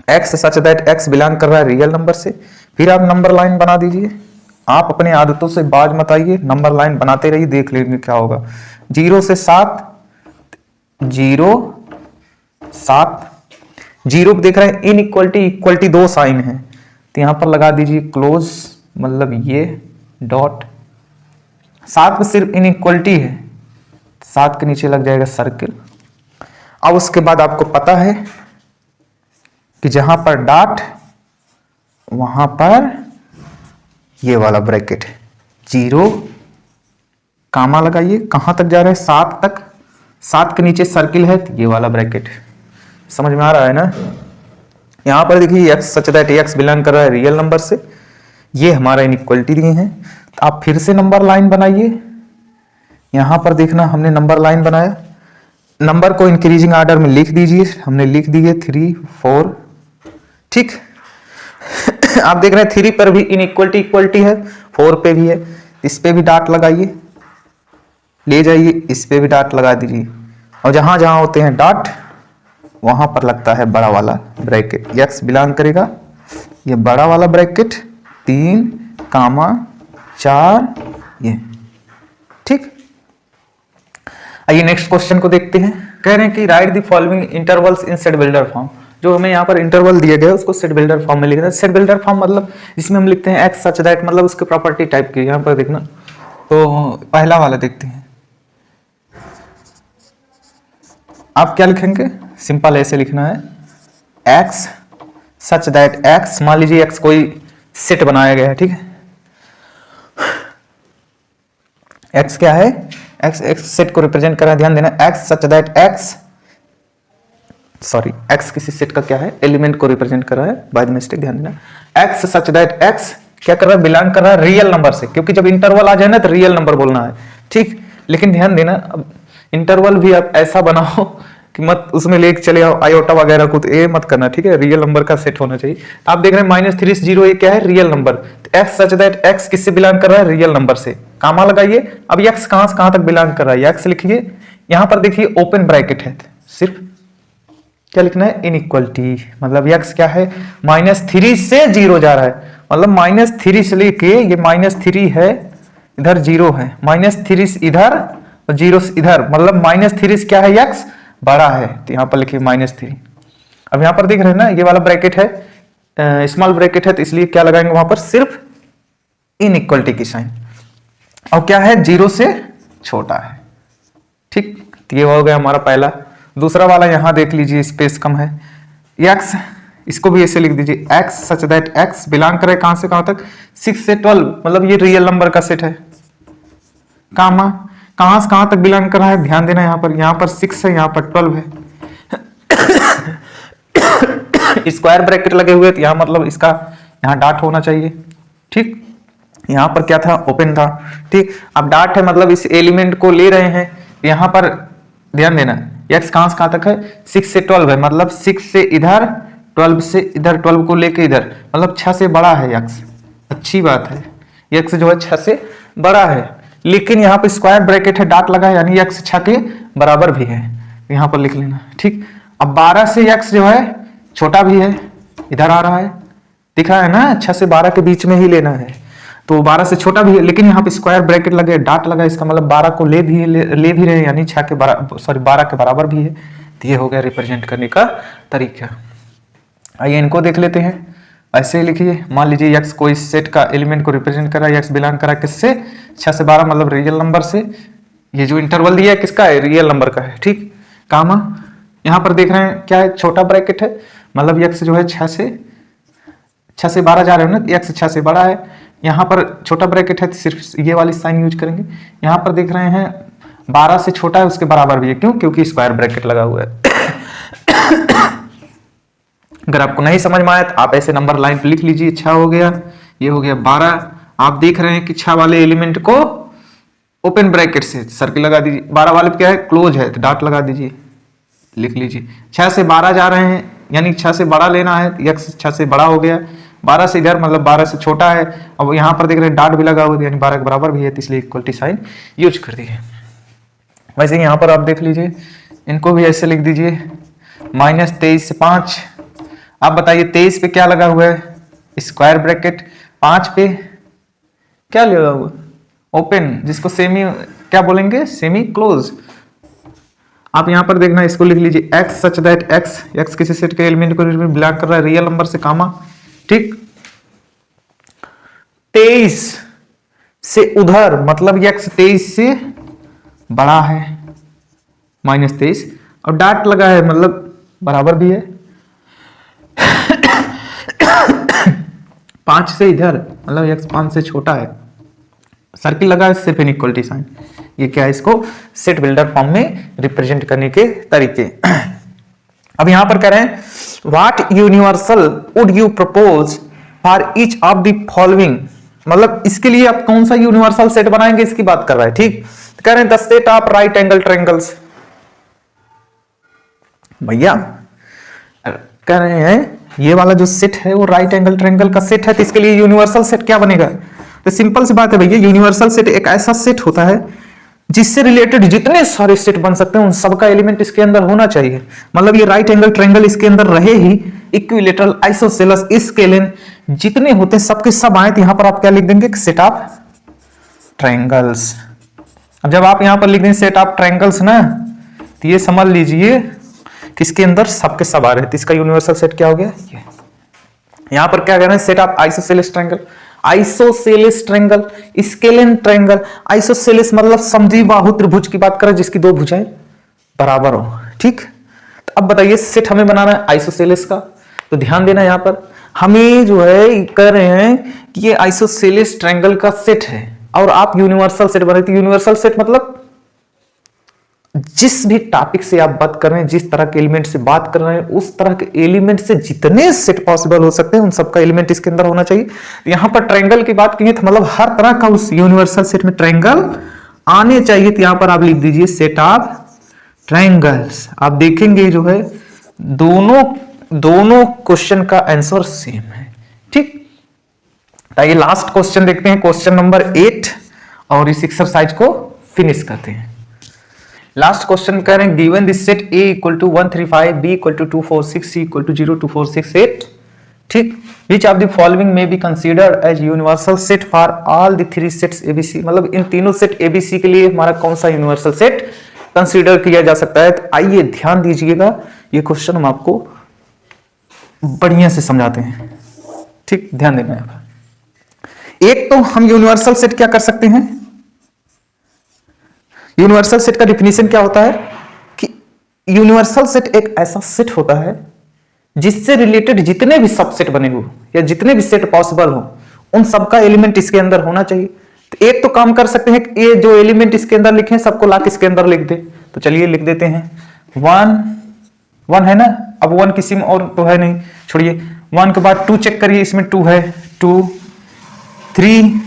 x such that x belong कर रहा है रियल नंबर से। फिर आप नंबर लाइन बना दीजिए। आप अपने आदतों से बाज मत आइए, नंबर लाइन बनाते रहिए, देख लेंगे क्या होगा। 0 से 7, 0 7, 0 देख रहे हैं, इनइक्वलिटी इक्वलिटी 2 साइन है, तो यहां पर लगा दीजिए क्लोज, मतलब ये डॉट। 7 में सिर्फ इनइक्वलिटी है, 7 के नीचे लग जाएगा सर्किल। अब उसके बाद आपको पता है कि जहां पर डॉट वहां पर ये वाला ब्रैकेट, 0 कामा लगाइए, कहां तक जा रहा है, 7 तक, 7 के नीचे सर्किल है, तो ये वाला ब्रैकेट। समझ में आ रहा है ना? यहां पर देखिए x such that x belong कर रहा है रियल नंबर से, ये हमारा इनइक्वलिटी दिए हैं। तो आप फिर से नंबर लाइन बनाइए। यहां पर देखना, हमने नंबर लाइन बनाया, नंबर को इंक्रीजिंग ऑर्डर में लिख दीजिए। हमने लिख दिए 3 4। ठीक आप देख रहे हैं 3 पर भी इनइक्वलिटी इक्वलिटी है, 4 पे भी है, इस पे भी डॉट लगाइए, ले जाइए, इस पे भी डॉट लगा दीजिए। और जहां जहां होते हैं डॉट वहां पर लगता है बड़ा वाला ब्रैकेट, x बिलोंग करेगा ये बड़ा वाला ब्रैकेट, 3 कामा 4 ये। ठीक, आइए नेक्स्ट क्वेश्चन को देखते हैं। कह रहे हैं कि right the following intervals in set builder form. जो हमें यहाँ पर इंटरवल दिए गए उसको सेट बिल्डर फॉर्म में लिखना है। सेट बिल्डर फॉर्म मतलब जिसमें हम लिखते हैं x सच दैट, मतलब उसके प्रॉपर्टी टाइप की। यहाँ पर देखना, तो पहला वाला देखते हैं। आप क्या लिखेंगे, सिंपल ऐसे लिखना है, x सच दैट x, मान लीजिए x कोई सेट बनाया गया है, ठीक है। x क्या है, x सेट को रिप्रेजेंट कर रहा है, ध्यान देना, x such that x, sorry x किसी सेट का क्या है, एलिमेंट को रिप्रेजेंट कर रहा है, बाय द मिस्टेक ध्यान देना। x सच दैट x क्या कर रहा है, बिलोंग कर रहा है रियल नंबर से, क्योंकि जब इंटरवल आ जाए ना तो रियल नंबर बोलना है। ठीक, लेकिन ध्यान देना, अब इंटरवल भी आप ऐसा बनाओ कि मत उसमें लेके चले आओ आयोटा वगैरह को, तो ये मत करना, ठीक है। रियल नंबर का सेट होना चाहिए। आप देख रहे हैं -3 से 0, ये क्या है, रियल नंबर। तो x सच दैट x किससे बिलोंग कर रहा है, रियल नंबर से, कामा लगाइए। अब x कहां से कहां तक बिलोंग कर रहा है, x लिखिए। यहां पर देखिए ओपन ब्रैकेट है, सिर्फ क्या लिखना है, इनइक्वलिटी, मतलब x क्या है, -3 से 0 जा रहा है, मतलब -3 से लेके ये -3 है, इधर 0 है, -3 इधर और 0 इधर, मतलब -3 क्या है, x बड़ा है, तो यहाँ पर लिखिए -3। अब यहाँ पर देख रहे हैं ना, ये वाला ब्रैकेट है, स्मॉल ब्रैकेट है, तो इसलिए क्या लगाएंगे वहां पर, सिर्फ इनइक्वलिटी की साइन। और क्या है, 0 से छोटा है, ठीक। तो ये हो गया हमारा पहला। दूसरा वाला यहां देख लीजिए, स्पेस कम है, x, इसको भी ऐसे लिख दीजिए, x such that x belong करे कहां से कहां तक, 6 से 12, मतलब ये रियल नंबर का सेट है। कामा कहां से कहां तक बिलोंग कर रहा है, ध्यान देना, यहां पर 6 है, यहां पर 12 है। स्क्वायर ब्रैकेट लगे हुए, तो यहां मतलब इसका यहां डॉट होना चाहिए, ठीक। यहां पर क्या था, ओपन था, ठीक। अब डॉट है मतलब इस एलिमेंट को ले रहे हैं, यहां पर ध्यान देना, x कहां से कहां तक है, 6 से 12 है, मतलब 6 से इधर, 12 से इधर, 12 को लेके इधर, मतलब 6 से बड़ा है x। अच्छी बात है, x जो है 6 से बड़ा है, लेकिन यहाँ पे स्क्वायर ब्रैकेट है, डॉट लगा है, यानी x 6 के बराबर भी है, यहाँ पर लिख लेना, ठीक। अब 12 से x जो है छोटा भी है, इधर आ रहा है, दिखा है ना, 6 से 12 के बीच में ही लेना है, तो 12 से छोटा भी है, लेकिन यहाँ पे स्क्वायर ब्रैकेट लगे, डॉट लगा, इसका मतलब 12 को ले भी रहे, यानी 6 के बराबर, सॉरी 12 के बराबर भी है। तो ये हो गया रिप्रेजेंट करने का तरीका। आइए इनको देख लेते हैं। ऐसे ही लिखिए, मान लीजिए x को इस सेट का एलिमेंट को रिप्रेजेंट करा, x बिलोंग करा किससे, 6 से 12, मतलब रियल नंबर से। ये जो इंटरवल दिया है किसका है, रियल नंबर का है, ठीक। कामा यहाँ पर देख रहे हैं क्या है, छोटा ब्रैकेट है, मतलब x जो है 6 से 12 जा रहे हो ना, x 6 से बड़ा है, यहाँ पर छोटा ब्रैकेट है, तो सिर्फ ये वाली साइन यूज करेंगे। यहाँ पर देख रहे हैं 12 से छोटा है, उसके बराबर भी है, क्यों, क्योंकि स्क्वायर ब्रैकेट लगा हुआ है। अगर आपको नहीं समझ में आया तो आप ऐसे नंबर लाइन पे लिख लीजिए, 6 हो गया, ये हो गया 12। आप देख रहे हैं कि 6 वाले एलिमेंट को ओपन ब्रैकेट से सर्किल लगा दीजिए, 12 वाले पे क्या है, क्लोज है, तो डॉट लगा दीजिए, लिख लीजिए। 6 से 12 जा रहे हैं, यानी 6 से बड़ा लेना है, x 6 से बड़ा हो गया, 12 से इधर मतलब 12 से छोटा है। अब यहाँ पर देख रहे हैं डॉट भी लगा हुआ है, यानी 12 के बराबर भी है, तो इसलिए इक्वलिटी साइन यूज कर दिए। वैसे ही यहाँ पर आप देख लीजिए, इनको भी ऐसे लिख दीजिए, -23 से 5। आप बताइए 23 पे क्या लगा हुआ है, स्क्वायर ब्रैकेट, 5 पे क्या लगा हुआ, ओपन, जिसको सेमी क्या बोलेंगे, सेमी क्लोज। आप यहां पर देखना, इसको लिख लीजिए, x सच दैट x किसी सेट के एलिमेंट को बिलोंग कर रहा है रियल नंबर से, कामा, ठीक। 23 से उधर, मतलब x 23 से बड़ा है, -23, और डॉट लगा है, मतलब बराबर भी है। 5 से इधर, मतलब x 5 से छोटा है, सर्किल लगा है, सिर्फ इनइक्वलिटी साइन। ये क्या है, इसको सेट बिल्डर फॉर्म में रिप्रेजेंट करने के तरीके। अब यहां पर कह रहे हैं, what universal would you propose for each of the following, मतलब इसके लिए आप कौन सा यूनिवर्सल सेट बनाएंगे, इसकी बात कर रहा है, ठीक। तो कह रहे हैं the set of right angle triangles. भैया कह रहे हैं ये वाला जो सेट है वो राइट एंगल ट्रायंगल का सेट है, तो इसके लिए यूनिवर्सल सेट क्या बनेगा, तो सिंपल सी बात है भैया, यूनिवर्सल सेट एक ऐसा सेट होता है जिससे रिलेटेड जितने सारे सेट बन सकते हैं उन सबका एलिमेंट इसके अंदर होना चाहिए। मतलब ये राइट एंगल ट्रायंगल इसके अंदर रहे ही, इक्विलेटरल, आइसोसेलेस, स्केलेन जितने होते हैं सबके सब आए, तो यहां पर आप क्या लिख देंगे, सेट ऑफ ट्रायंगल्स। अब जब आप यहां पर लिख देंगे सेट ऑफ ट्रायंगल्स ना, तो ये समझ लीजिए कि इसके अंदर सबके सब आ रहे हैं, तो इसका यूनिवर्सल सेट क्या हो गया, ये। यहां पर क्या कह रहे हैं, set of isosceles triangle, isosceles triangle, scalene triangle. Isosceles मतलब समद्वि बाहु त्रिभुज की बात करें जिसकी दो भुजाएं बराबर हो, ठीक। तो अब बताइए सेट हमें बनाना है आइसोसेलेस का, तो ध्यान देना, यहां पर हमें जो है कह रहे हैं कि ये आइसोसेलेस ट्रायंगल का सेट है, और आप यूनिवर्सल सेट बना, तो यूनिवर्सल सेट मतलब जिस भी टॉपिक से आप बात कर रहे हैं, जिस तरह के एलिमेंट से बात कर रहे हैं, उस तरह के एलिमेंट से जितने सेट पॉसिबल हो सकते हैं उन सबका एलिमेंट इसके अंदर होना चाहिए। यहां पर ट्रायंगल की बात की तो मतलब हर तरह का उस यूनिवर्सल सेट में ट्रायंगल आने चाहिए, तो यहां पर आप लिख दीजिए सेट ऑफ ट्रायंगल्स। आप देखेंगे जो है दोनों क्वेश्चन का आंसर सेम है, ठीक। आइए लास्ट क्वेश्चन देखते हैं, क्वेश्चन नंबर 8, और इस एक्सरसाइज को फिनिश करते हैं। लास्ट क्वेश्चन कह रहे हैं, given this set A = 135, B = 246, C = 0, 2, 4, 6, 8, ठीक। Which of the following may be considered as universal set for all the three sets A B C, मतलब इन तीनों सेट एबीसी के लिए हमारा कौन सा यूनिवर्सल सेट कंसीडर किया जा सकता है। तो आइए ध्यान दीजिएगा, ये क्वेश्चन हम आपको बढ़िया से समझाते हैं। ठीक, ध्यान देना है। एक तो हम यूनिवर्सल सेट क्या कर सकते हैं, यूनिवर्सल सेट का डिफिनीशन क्या होता है कि यूनिवर्सल सेट एक ऐसा सेट होता है जिससे रिलेटेड जितने भी सबसेट बने हो या जितने भी सेट पॉसिबल हो उन सबका एलिमेंट इसके अंदर होना चाहिए। तो एक तो काम कर सकते हैं कि ये जो एलिमेंट इसके अंदर लिखे सबको लाके इसके अंदर लिख दे। तो चलिए लिख देते हैं। वन है ना, अब वन किसी में और तो है नहीं, छोड़िए। वन के बाद टू चेक करिए, इसमें टू है, 2 3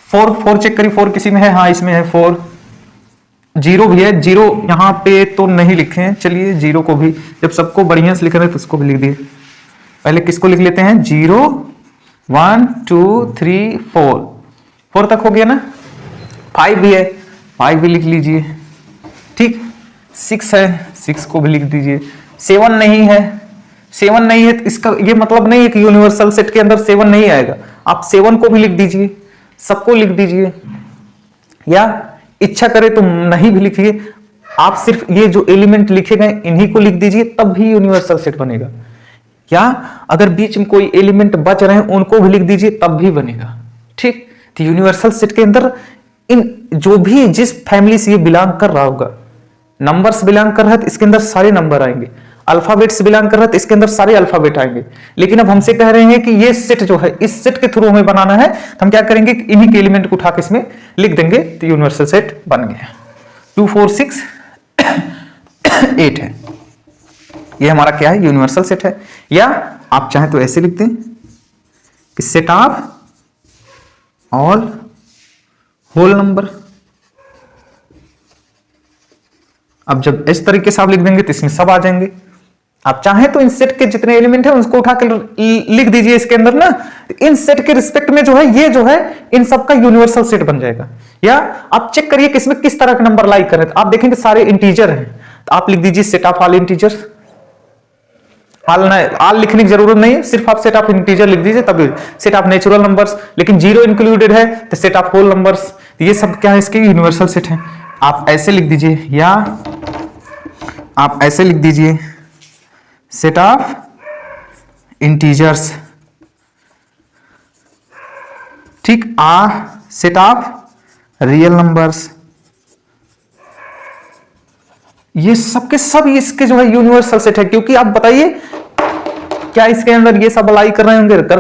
4 चेक करिए, 4 किसी में है, हाँ इसमें है 4। 0 भी है, 0 यहां पे तो नहीं लिखे हैं, चलिए 0 को भी जब सबको बढ़िया से लिख रहे हैं तो उसको भी लिख दिए। पहले किसको लिख लेते हैं, 0 1 2 3 4 तक हो गया ना। 5 भी है, 5 भी लिख लीजिए। ठीक, 6 है, 6 को भी लिख दीजिए। 7 नहीं है, 7 नहीं है तो इसका ये मतलब नहीं है कि यूनिवर्सल सेट के अंदर 7 नहीं आएगा। आप 7 को भी लिख दीजिए, सबको लिख दीजिए, या इच्छा करे तो नहीं भी लिखिए। आप सिर्फ ये जो एलिमेंट लिखे गए इन्हीं को लिख दीजिए, तब भी यूनिवर्सल सेट बनेगा। या अगर बीच में कोई एलिमेंट बच रहे हैं उनको भी लिख दीजिए, तब भी बनेगा। ठीक, तो यूनिवर्सल सेट के अंदर इन जो भी जिस फैमिली से ये बिलोंग कर रहा होगा, नंबर से बिलोंग कर रहा है तो इसके अंदर सारे नंबर आएंगे, अल्फाबेट से बिलोंग कर रहा है तो इसके अंदर सारे अल्फाबेट आएंगे। लेकिन अब हमसे कह रहे हैं कि ये सेट जो है इस सेट के थ्रू हमें बनाना है, तो हम क्या करेंगे, इन्हीं के एलिमेंट को उठा के इसमें लिख देंगे, तो यूनिवर्सल सेट बन गया। 2 4 6 8 है, ये हमारा क्या है, यूनिवर्सल सेट है। या आप चाहें तो ऐसे लिख दें कि set of all whole number. अब जब इस तरीके से आप लिख देंगे तो इसमें सब आ जाएंगे। आप चाहें तो इन सेट के जितने एलिमेंट हैं उसको उठा के लिख दीजिए इसके अंदर ना, इन सेट के रिस्पेक्ट में जो है ये जो है इन सब का यूनिवर्सल सेट बन जाएगा। या आप चेक करिए कि इसमें किस तरह के नंबर लाइक कर रहे हैं, तो आप देखेंगे सारे इंटीजर हैं, तो आप लिख दीजिए set of all integers. All लिखने की जरूरत नहीं है, सिर्फ आप सेट ऑफ इंटीजर लिख दीजिए, तब सेट ऑफ नेचुरल नंबर्स, लेकिन 0 इंक्लूडेड है तो सेट ऑफ होल नंबर्स, ये सब क्या है, इसके यूनिवर्सल सेट है। आप ऐसे लिख दीजिए, या आप ऐसे लिख दीजिए सेट ऑफ इंटीजर्स। ठीक, सेट ऑफ रियल नंबर्स, ये सब के सब इसके जो है यूनिवर्सल सेट है। क्योंकि आप बताइए क्या इसके अंदर ये सब अलाई कर रहे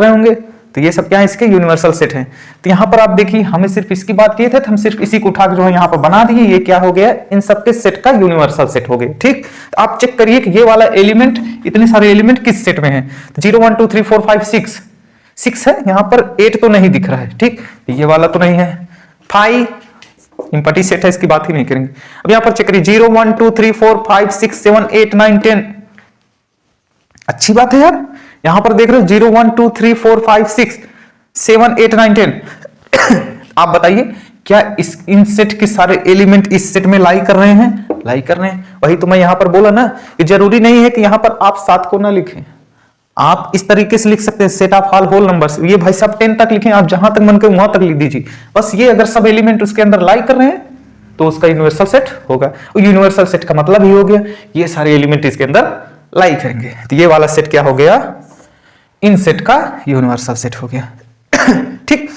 होंगे, तो ये सब क्या है, इसके यूनिवर्सल सेट हैं। तो यहां पर आप देखिए हमें सिर्फ इसकी बात किए थे, तो हम सिर्फ इसी को उठा के जो है यहां पर बना दिए, ये क्या हो गया, इन सबके सेट का यूनिवर्सल सेट हो गया। ठीक, तो आप चेक करिए कि ये वाला एलिमेंट, इतने सारे एलिमेंट किस सेट में है, तो 0 1 2 3 4 5 6 है, यहां पर 8 तो नहीं दिख रहा है। ठीक, ये वाला तो नहीं है। 5 इंपटी सेट है, इसकी बात ही नहीं करेंगे। अब यहां पर चेक करिए 0 1 2 3 4 5 6 7 8 9 10, अच्छी बात है यार। यहां पर देख रहे हो 0 1 2 3 4 5 6 7 8 9 10 आप बताइए क्या इन सेट के सारे एलिमेंट इस सेट में लाई कर रहे हैं, लाई कर रहे हैं। वही तो मैं यहां पर बोला ना, कि जरूरी नहीं है कि यहां पर आप 7 को ना लिखें, आप इस तरीके से लिख सकते हैं set of all whole numbers. ये भाई साहब 10 तक लिखें, आप जहां तक मन के वहां तक लिख दीजिए, बस ये अगर सब एलिमेंट उसके अंदर लाई कर रहे हैं तो उसका यूनिवर्सल सेट होगा। यूनिवर्सल सेट का मतलब ही हो गया ये सारे एलिमेंट इसके अंदर लाई करेंगे, तो ये वाला सेट क्या हो गया, इन सेट का यूनिवर्सल सेट हो गया। ठीक,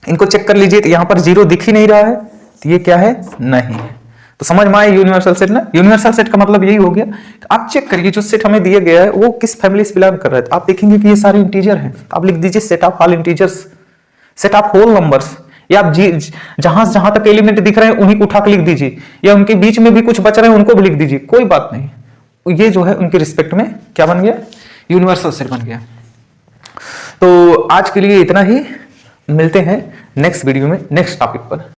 इनको चेक कर लीजिए, तो यहां पर 0 दिख ही नहीं रहा है, तो ये क्या है, नहीं है। तो समझ में आया यूनिवर्सल सेट ना। यूनिवर्सल सेट का मतलब यही हो गया। आप चेक करिए जो सेट हमें दिया गया है वो किस फैमिली से बिलोंग कर रहा है, तो आप देखेंगे कि ये सारे इंटीजर हैं, तो आप लिख दीजिए set of all integers, set of whole numbers. या आप जहां तक एलिमेंट दिख रहे हैं उन्हीं को उठा के लिख दीजिए, या उनके बीच में भी कुछ बच रहे हैं उनको भी लिख दीजिए, कोई बात नहीं। ये जो है उनके रिस्पेक्ट में क्या बन गया, यूनिवर्सल सेट बन गया। तो आज के लिए इतना ही, मिलते हैं नेक्स्ट वीडियो में नेक्स्ट टॉपिक पर।